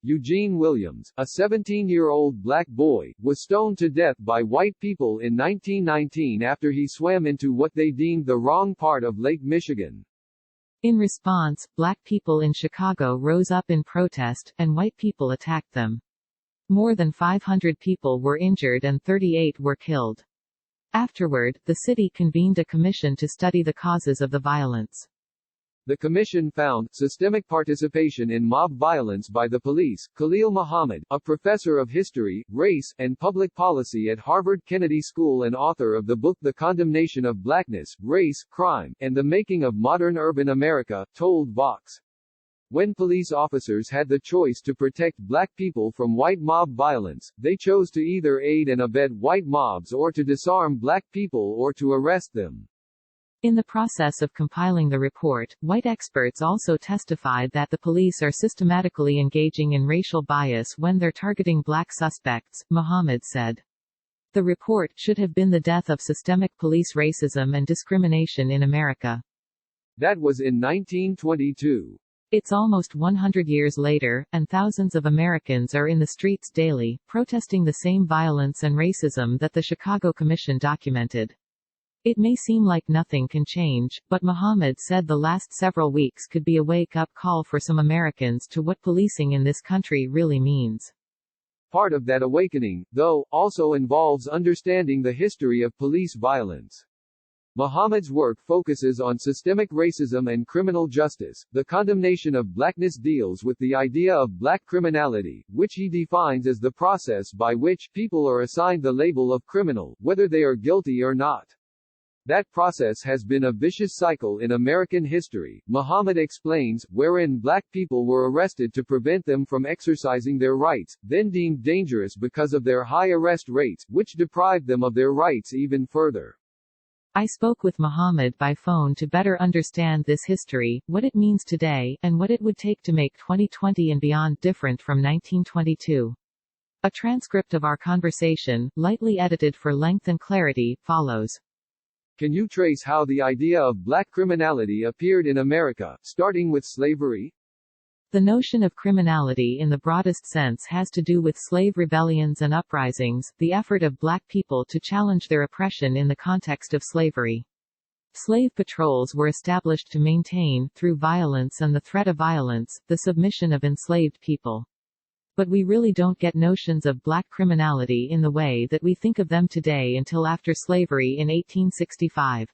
Eugene Williams, a 17-year-old black boy, was stoned to death by white people in 1919 after he swam into what they deemed the wrong part of Lake Michigan. In response, black people in Chicago rose up in protest, and white people attacked them. More than 500 people were injured and 38 were killed. Afterward, the city convened a commission to study the causes of the violence. The commission found systemic participation in mob violence by the police. Khalil Muhammad, a professor of history, race, and public policy at Harvard Kennedy School and author of the book The Condemnation of Blackness, Race, Crime, and the Making of Modern Urban America, told Vox. When police officers had the choice to protect black people from white mob violence, they chose to either aid and abet white mobs or to disarm black people or to arrest them. In the process of compiling the report, white experts also testified that the police are systematically engaging in racial bias when they're targeting black suspects, Muhammad said. The report should have been the death of systemic police racism and discrimination in America. That was in 1922. It's almost 100 years later, and thousands of Americans are in the streets daily, protesting the same violence and racism that the Chicago Commission documented. It may seem like nothing can change, but Muhammad said the last several weeks could be a wake-up call for some Americans to what policing in this country really means. Part of that awakening, though, also involves understanding the history of police violence. Muhammad's work focuses on systemic racism and criminal justice. The condemnation of blackness deals with the idea of black criminality, which he defines as the process by which people are assigned the label of criminal, whether they are guilty or not. That process has been a vicious cycle in American history, Muhammad explains, wherein black people were arrested to prevent them from exercising their rights, then deemed dangerous because of their high arrest rates, which deprived them of their rights even further. I spoke with Muhammad by phone to better understand this history, what it means today, and what it would take to make 2020 and beyond different from 1922. A transcript of our conversation, lightly edited for length and clarity, follows. Can you trace how the idea of black criminality appeared in America, starting with slavery? The notion of criminality in the broadest sense has to do with slave rebellions and uprisings, the effort of black people to challenge their oppression in the context of slavery. Slave patrols were established to maintain, through violence and the threat of violence, the submission of enslaved people. But we really don't get notions of black criminality in the way that we think of them today until after slavery in 1865.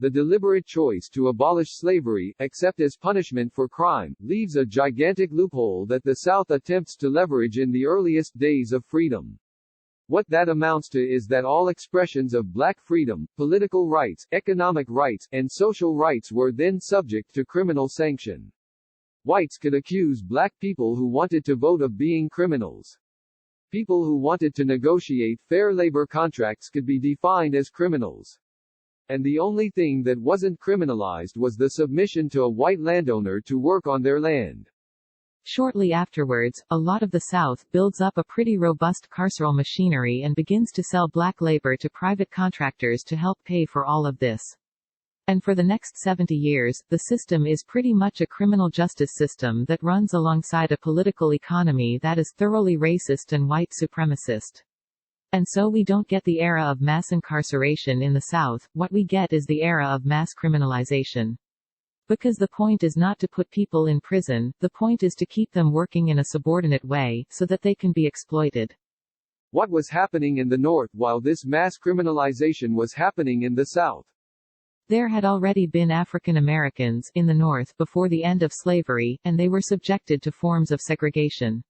The deliberate choice to abolish slavery, except as punishment for crime, leaves a gigantic loophole that the South attempts to leverage in the earliest days of freedom. What that amounts to is that all expressions of black freedom, political rights, economic rights, and social rights were then subject to criminal sanction. Whites could accuse black people who wanted to vote of being criminals. People who wanted to negotiate fair labor contracts could be defined as criminals. And the only thing that wasn't criminalized was the submission to a white landowner to work on their land. Shortly afterwards, a lot of the South builds up a pretty robust carceral machinery and begins to sell black labor to private contractors to help pay for all of this. And for the next 70 years, the system is pretty much a criminal justice system that runs alongside a political economy that is thoroughly racist and white supremacist. And so we don't get the era of mass incarceration in the South, what we get is the era of mass criminalization. Because the point is not to put people in prison, the point is to keep them working in a subordinate way, so that they can be exploited. What was happening in the North while this mass criminalization was happening in the South? There had already been African Americans in the North before the end of slavery, and they were subjected to forms of segregation.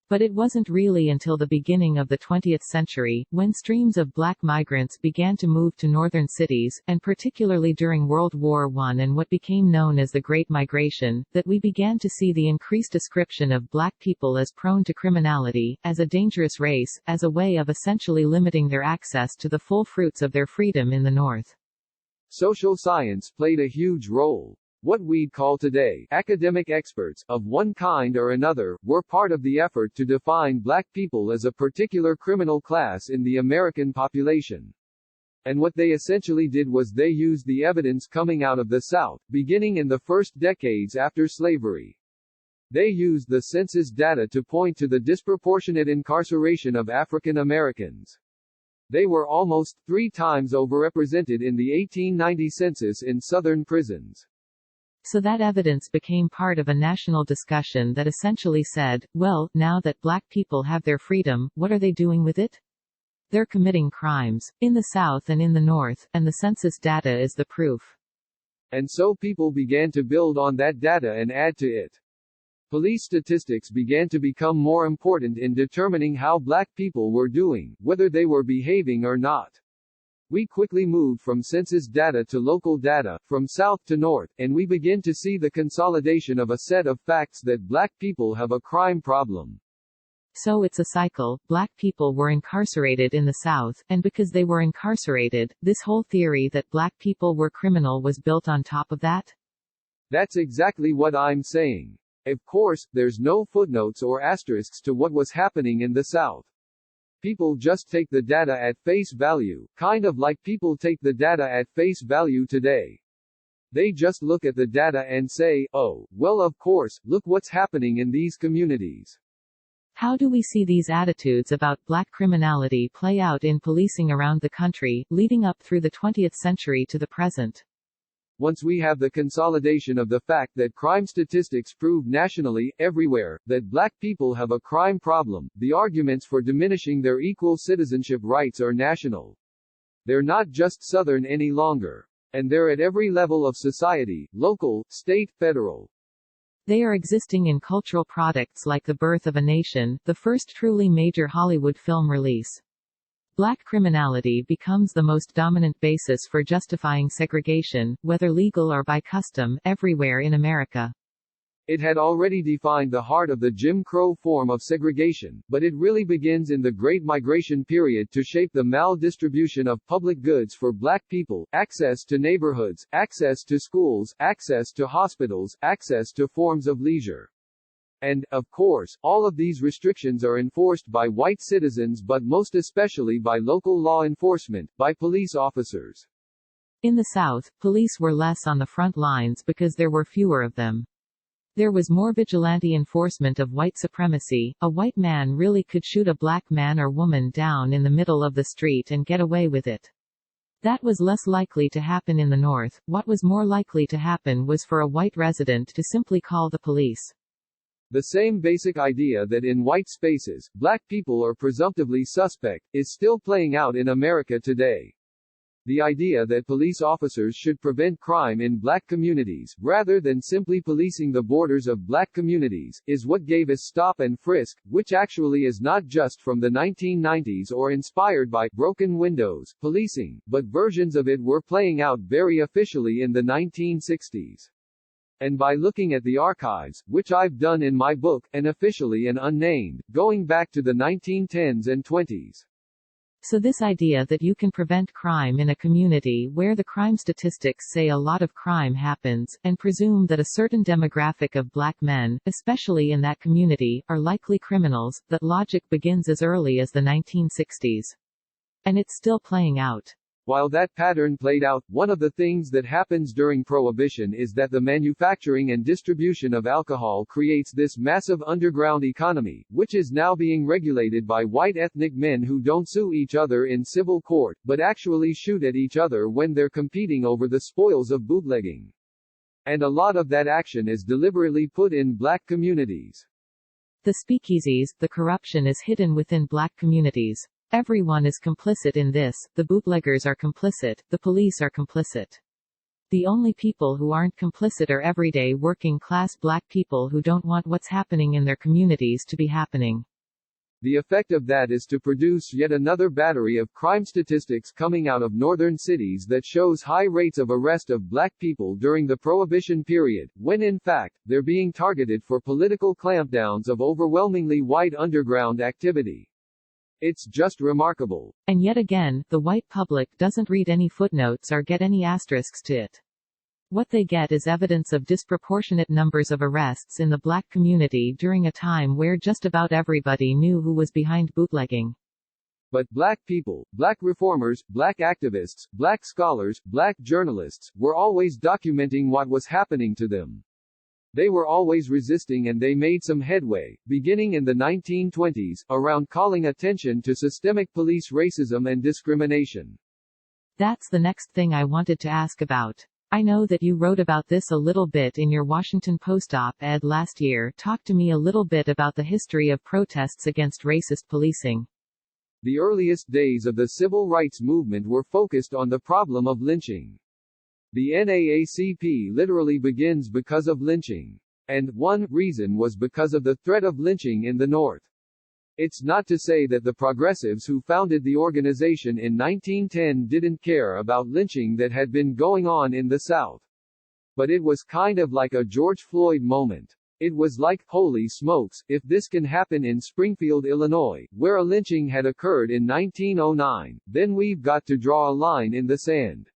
But it wasn't really until the beginning of the 20th century, when streams of black migrants began to move to northern cities, and particularly during World War I and what became known as the Great Migration, that we began to see the increased description of black people as prone to criminality, as a dangerous race, as a way of essentially limiting their access to the full fruits of their freedom in the North. Social science played a huge role. What we'd call today academic experts, of one kind or another, were part of the effort to define black people as a particular criminal class in the American population. And what they essentially did was they used the evidence coming out of the South, beginning in the first decades after slavery. They used the census data to point to the disproportionate incarceration of African Americans. They were almost 3 times overrepresented in the 1890 census in Southern prisons. So that evidence became part of a national discussion that essentially said, well, now that black people have their freedom, what are they doing with it? They're committing crimes, in the South and in the North, and the census data is the proof. And so people began to build on that data and add to it. Police statistics began to become more important in determining how black people were doing, whether they were behaving or not. We quickly moved from census data to local data, from south to north, and we begin to see the consolidation of a set of facts that black people have a crime problem. So it's a cycle. Black people were incarcerated in the South, and because they were incarcerated, this whole theory that black people were criminal was built on top of that? That's exactly what I'm saying. Of course, there's no footnotes or asterisks to what was happening in the South. People just take the data at face value, kind of like people take the data at face value today. They just look at the data and say, oh, well, of course, look what's happening in these communities. How do we see these attitudes about black criminality play out in policing around the country, leading up through the 20th century to the present? Once we have the consolidation of the fact that crime statistics prove nationally, everywhere, that black people have a crime problem, the arguments for diminishing their equal citizenship rights are national. They're not just Southern any longer. And they're at every level of society, local, state, federal. They are existing in cultural products like The Birth of a Nation, the first truly major Hollywood film release. Black criminality becomes the most dominant basis for justifying segregation, whether legal or by custom, everywhere in America. It had already defined the heart of the Jim Crow form of segregation, but it really begins in the Great Migration period to shape the maldistribution of public goods for black people, access to neighborhoods, access to schools, access to hospitals, access to forms of leisure. And, of course, all of these restrictions are enforced by white citizens but most especially by local law enforcement, by police officers. In the South, police were less on the front lines because there were fewer of them. There was more vigilante enforcement of white supremacy. A white man really could shoot a black man or woman down in the middle of the street and get away with it. That was less likely to happen in the North. What was more likely to happen was for a white resident to simply call the police. The same basic idea that in white spaces, black people are presumptively suspect, is still playing out in America today. The idea that police officers should prevent crime in black communities, rather than simply policing the borders of black communities, is what gave us stop and frisk, which actually is not just from the 1990s or inspired by broken windows policing, but versions of it were playing out very officially in the 1960s. And by looking at the archives, which I've done in my book, and officially and unnamed, going back to the 1910s and 20s. So this idea that you can prevent crime in a community where the crime statistics say a lot of crime happens, and presume that a certain demographic of black men, especially in that community, are likely criminals, that logic begins as early as the 1960s. And it's still playing out. While that pattern played out, one of the things that happens during Prohibition is that the manufacturing and distribution of alcohol creates this massive underground economy, which is now being regulated by white ethnic men who don't sue each other in civil court, but actually shoot at each other when they're competing over the spoils of bootlegging. And a lot of that action is deliberately put in black communities. The speakeasies, the corruption is hidden within black communities. Everyone is complicit in this, the bootleggers are complicit, the police are complicit. The only people who aren't complicit are everyday working-class black people who don't want what's happening in their communities to be happening. The effect of that is to produce yet another battery of crime statistics coming out of northern cities that shows high rates of arrest of black people during the Prohibition period, when in fact, they're being targeted for political clampdowns of overwhelmingly white underground activity. It's just remarkable. And yet again, the white public doesn't read any footnotes or get any asterisks to it. What they get is evidence of disproportionate numbers of arrests in the black community during a time where just about everybody knew who was behind bootlegging. But black people, black reformers, black activists, black scholars, black journalists, were always documenting what was happening to them. They were always resisting, and they made some headway, beginning in the 1920s, around calling attention to systemic police racism and discrimination. That's the next thing I wanted to ask about. I know that you wrote about this a little bit in your Washington Post op-ed last year. Talk to me a little bit about the history of protests against racist policing. The earliest days of the civil rights movement were focused on the problem of lynching. The NAACP literally begins because of lynching. And one reason was because of the threat of lynching in the North. It's not to say that the progressives who founded the organization in 1910 didn't care about lynching that had been going on in the South. But it was kind of like a George Floyd moment. It was like, holy smokes, if this can happen in Springfield, Illinois, where a lynching had occurred in 1909, then we've got to draw a line in the sand.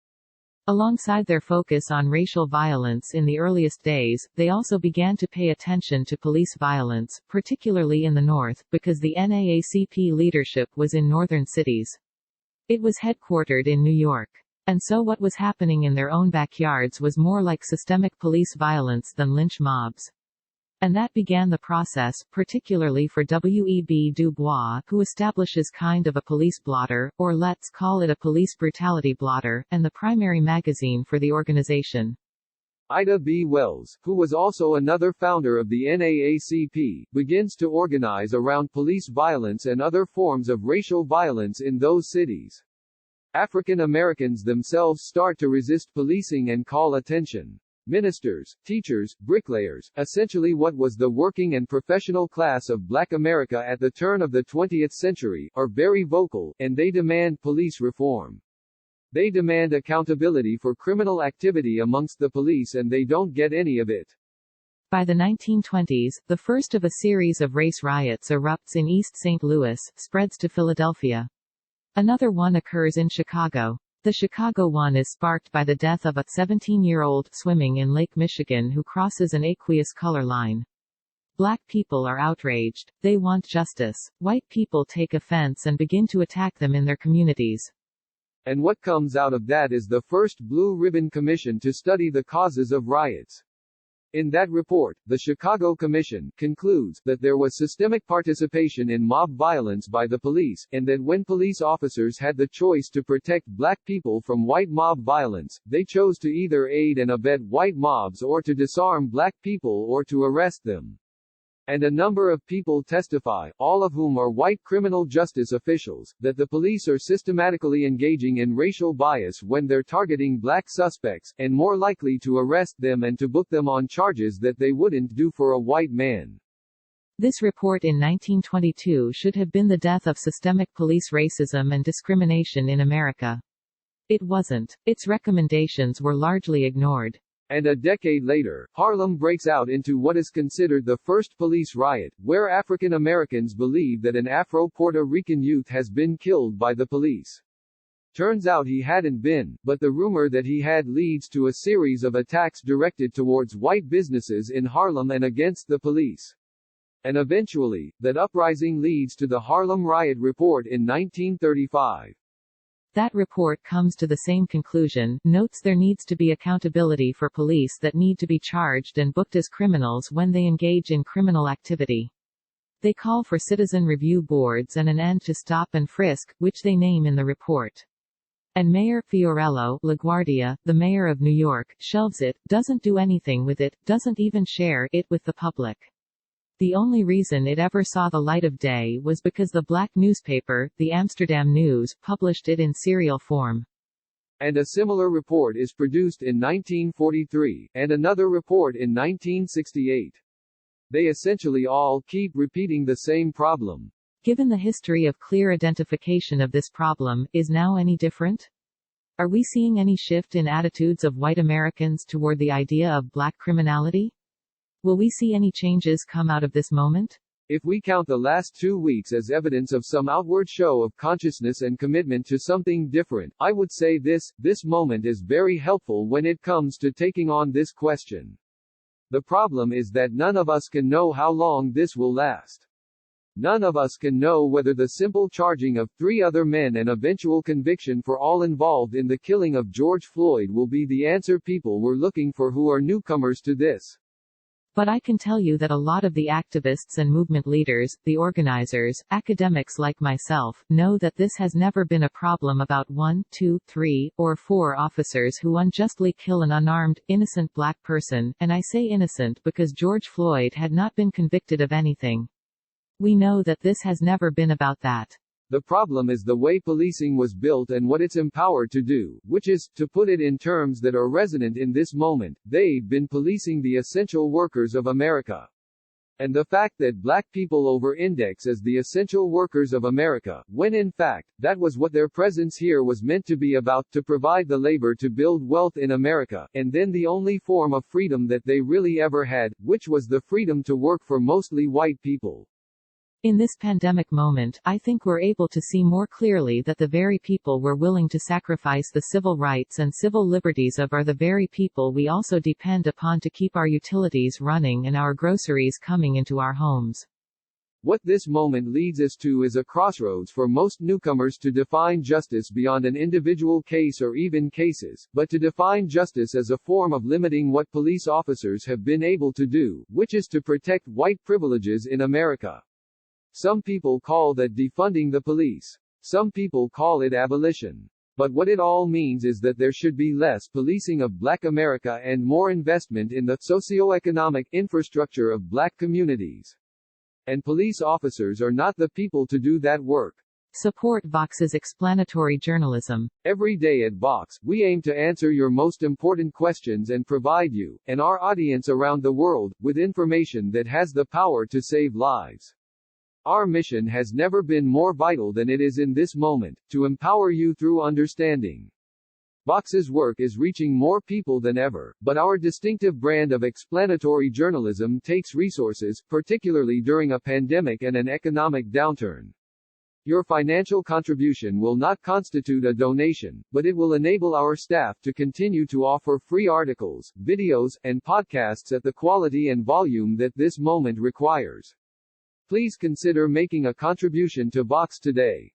Alongside their focus on racial violence in the earliest days, they also began to pay attention to police violence, particularly in the North, because the NAACP leadership was in northern cities. It was headquartered in New York. And so what was happening in their own backyards was more like systemic police violence than lynch mobs. And that began the process, particularly for W.E.B. Du Bois, who establishes kind of a police blotter, or let's call it a police brutality blotter, and the primary magazine for the organization. Ida B. Wells, who was also another founder of the NAACP, begins to organize around police violence and other forms of racial violence in those cities. African Americans themselves start to resist policing and call attention. Ministers, teachers, bricklayers, essentially what was the working and professional class of Black America at the turn of the 20th century, are very vocal, and they demand police reform. They demand accountability for criminal activity amongst the police, and they don't get any of it. By the 1920s, the first of a series of race riots erupts in East St. Louis, spreads to Philadelphia. Another one occurs in Chicago. The Chicago one is sparked by the death of a 17-year-old swimming in Lake Michigan who crosses an aqueous color line. Black people are outraged. They want justice. White people take offense and begin to attack them in their communities. And what comes out of that is the first Blue Ribbon Commission to study the causes of riots. In that report, the Chicago Commission concludes that there was systemic participation in mob violence by the police, and that when police officers had the choice to protect black people from white mob violence, they chose to either aid and abet white mobs or to disarm black people or to arrest them. And a number of people testify, all of whom are white criminal justice officials, that the police are systematically engaging in racial bias when they're targeting black suspects, and more likely to arrest them and to book them on charges that they wouldn't do for a white man. This report in 1922 should have been the death of systemic police racism and discrimination in America. It wasn't. Its recommendations were largely ignored. And a decade later, Harlem breaks out into what is considered the first police riot, where African Americans believe that an Afro-Puerto Rican youth has been killed by the police. Turns out he hadn't been, but the rumor that he had leads to a series of attacks directed towards white businesses in Harlem and against the police. And eventually, that uprising leads to the Harlem Riot Report in 1935. That report comes to the same conclusion, notes there needs to be accountability for police that need to be charged and booked as criminals when they engage in criminal activity. They call for citizen review boards and an end to stop and frisk, which they name in the report. And Mayor Fiorello LaGuardia, the mayor of New York, shelves it, doesn't do anything with it, doesn't even share it with the public. The only reason it ever saw the light of day was because the black newspaper, the Amsterdam News, published it in serial form. And a similar report is produced in 1943, and another report in 1968. They essentially all keep repeating the same problem. Given the history of clear identification of this problem, is now any different? Are we seeing any shift in attitudes of white Americans toward the idea of black criminality? Will we see any changes come out of this moment? If we count the last 2 weeks as evidence of some outward show of consciousness and commitment to something different, I would say this moment is very helpful when it comes to taking on this question. The problem is that none of us can know how long this will last. None of us can know whether the simple charging of 3 other men and eventual conviction for all involved in the killing of George Floyd will be the answer people were looking for who are newcomers to this. But I can tell you that a lot of the activists and movement leaders, the organizers, academics like myself, know that this has never been a problem about 1, 2, 3, or 4 officers who unjustly kill an unarmed, innocent black person, and I say innocent because George Floyd had not been convicted of anything. We know that this has never been about that. The problem is the way policing was built and what it's empowered to do, which is, to put it in terms that are resonant in this moment, they've been policing the essential workers of America. And the fact that black people over-index as the essential workers of America, when in fact, that was what their presence here was meant to be about, to provide the labor to build wealth in America, and then the only form of freedom that they really ever had, which was the freedom to work for mostly white people. In this pandemic moment, I think we're able to see more clearly that the very people we're willing to sacrifice the civil rights and civil liberties of are the very people we also depend upon to keep our utilities running and our groceries coming into our homes. What this moment leads us to is a crossroads for most newcomers to define justice beyond an individual case or even cases, but to define justice as a form of limiting what police officers have been able to do, which is to protect white privileges in America. Some people call that defunding the police. Some people call it abolition. But what it all means is that there should be less policing of Black America and more investment in the socioeconomic infrastructure of Black communities. And police officers are not the people to do that work. Support Vox's explanatory journalism. Every day at Vox, we aim to answer your most important questions and provide you, and our audience around the world, with information that has the power to save lives. Our mission has never been more vital than it is in this moment, to empower you through understanding. Vox's work is reaching more people than ever, but our distinctive brand of explanatory journalism takes resources, particularly during a pandemic and an economic downturn. Your financial contribution will not constitute a donation, but it will enable our staff to continue to offer free articles, videos, and podcasts at the quality and volume that this moment requires. Please consider making a contribution to Vox today.